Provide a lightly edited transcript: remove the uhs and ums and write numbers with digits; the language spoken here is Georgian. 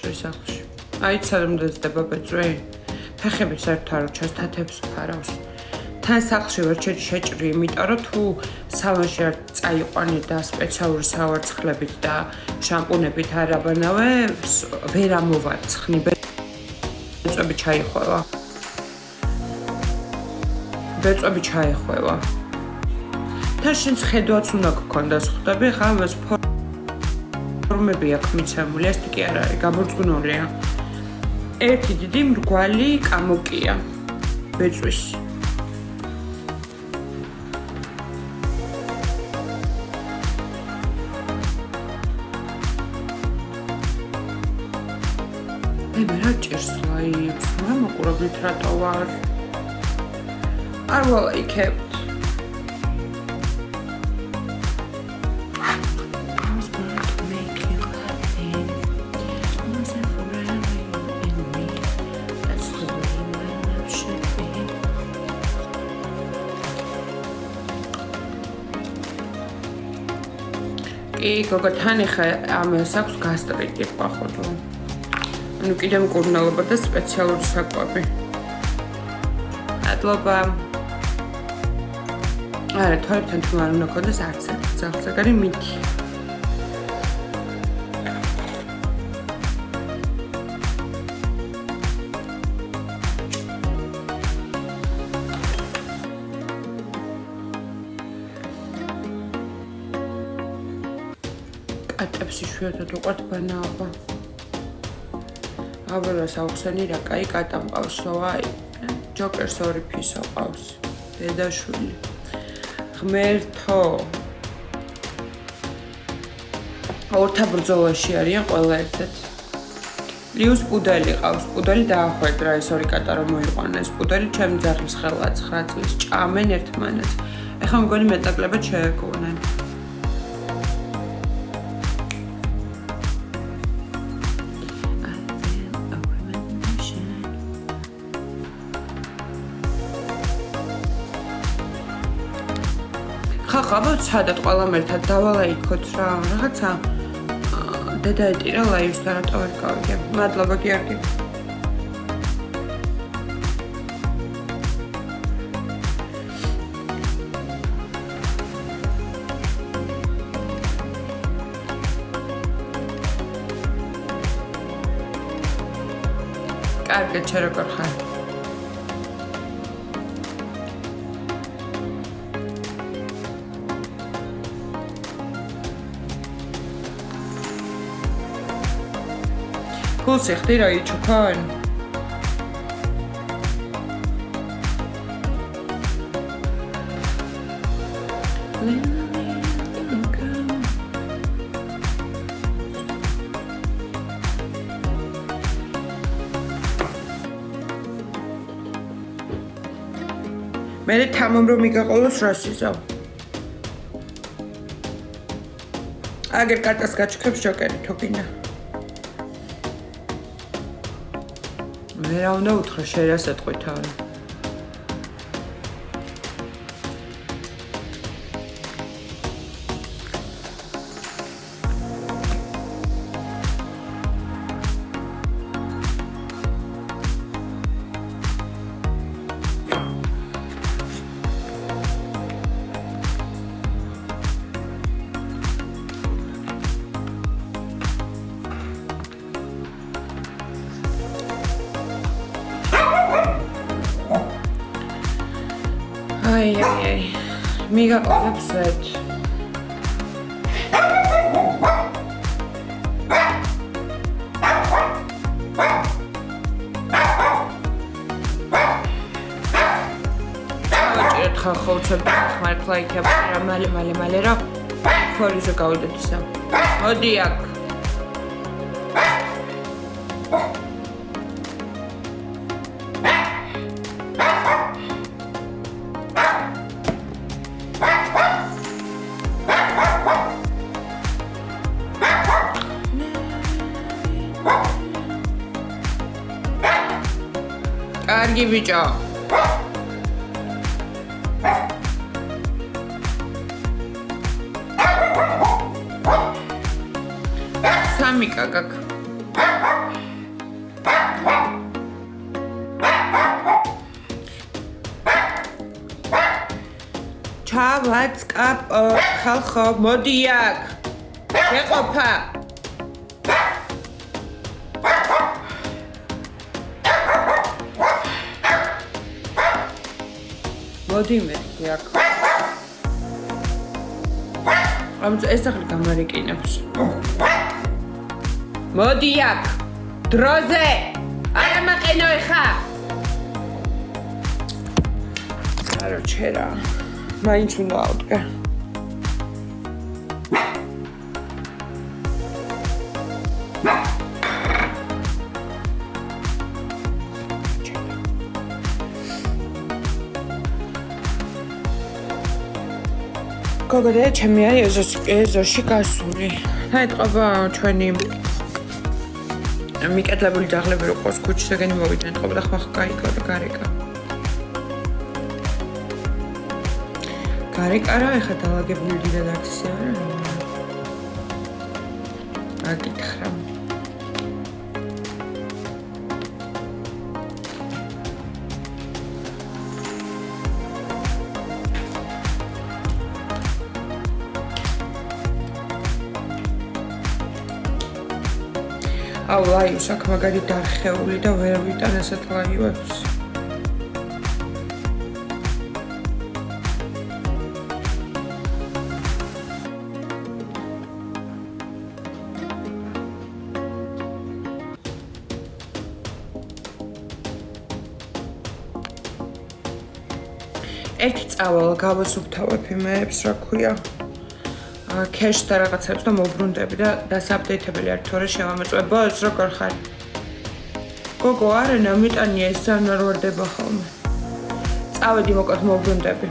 ბეწვის სახლში. აიცა რომ დაძდება ბეწვი? ფეხები საერთოდ არ უჩას, თათებს ფარავს. თან სახლში ვერ შეჭრი, იმიტომ რომ თუ სალონში არ წაიყვანი და სპეციალური სავარცხლებით და შამპუნებით არ აბანავე, ვერ ამოვარცხნი. ბეწვები ჩაიხვევა. ბეწვები ჩაიხვევა. თან შენს ხედვაც უნდა გქონდეს, ხვდები, ხა ეს ფორმები აქვს მიცემული, ეს კი არ არის, გამორწმუნულია. ერთი დიდი მრგვალი კამოკია ბეწვის. მე რა ჭირს ლაივს, რა მოყურებით რატო ვარ? არ ვალაიქებთ. კი, გოგო, თან ეხა ამას აქვს გასტრიტი походу. ანუ კიდევ მკურნალობა და სპეციალური საკვები. მადლობა. არა, თორემ თუ არ უნდა გქონდეს არც ერთი ძაღლსაგარი მითი. კატებს იშვიათად უყვართ ბანაობა. აბრალას აუხსენი რა კაი კატა მყავსო, აი ჯოკერს ორი ფისო ყავს. დედაშვილი. ღმერთო. ორთა ბრძოლაში არიან ყველა ერთად. ლიუს პუდელი ყავს. პუდელი დაახვედრა ეს ორი კატა რომ მოიყვანეს. პუდელი ჩემი ძაღლის ხელა 9 წლის ჭამენ ერთმანეთს. ეხლა მგონი მეტაკლებად შეეგუნენ. ხახაბა ცადად ყველამ ერთად დავალაიქოთ რა, რაღაცა დედა ეტირა ლაივს და რატო ვერ გავიგე. მადლობა გიორგი. კარგად, შე როგორ ხარ? ფულს იხდი რა იჩუქან? მე თამამ რომ მიგაყოლოს რა სიზო. აგერ კატას გაჩქებს ჯოკერი თუ გინდა. მე რა უნდა უთხრა შერას ეთყვითავი. აი, მიგაყოლებს ვეთ. აჭირეთ ხალხოუცებ მართლა იქნება რა მალე რა ფორიზე გავიდეთ ისა. მოდი აქ. კარგი ბიჭო. სამი კაკაკ. ჩავაწყაპო ხალხო, მოდი აქ. შეყოფა. მოდი მე აქ. ამიტომ ეს ახლა გამარიკინებს. მოდი აქ. დროზე. არა მაყენო ეხა. Короче, რა. მაინც უნდა ავდგა. გოგონა, ჩემი არის ეზოში გასული. დაიწყება ჩვენი მიკეთლებული ძაღლები რო ყავს ქუჩისგან მოვიდნენ, ხო და ხმა გაიგო და გარეკა. გარეკა რა ეხა დაალაგებული რედაქცია არა? აკითხა. აუ ლაივს აქ მაგარი დარხეული და ვერ ვიტან ასეთ ლაივებს. ერთი წავალ გავასუფთავებ იმეებს, რა ქვია. Cache და რაღაცებს და მოbrunდები და დასაპდეიტებელი არ თორე შევამოწმებ. ბოს როგორ ხარ? გოგო, არა, ნამიტანია ეს ძალიან არ ვარდება ხოლმე. წავედი მოკლედ მოbrunდები.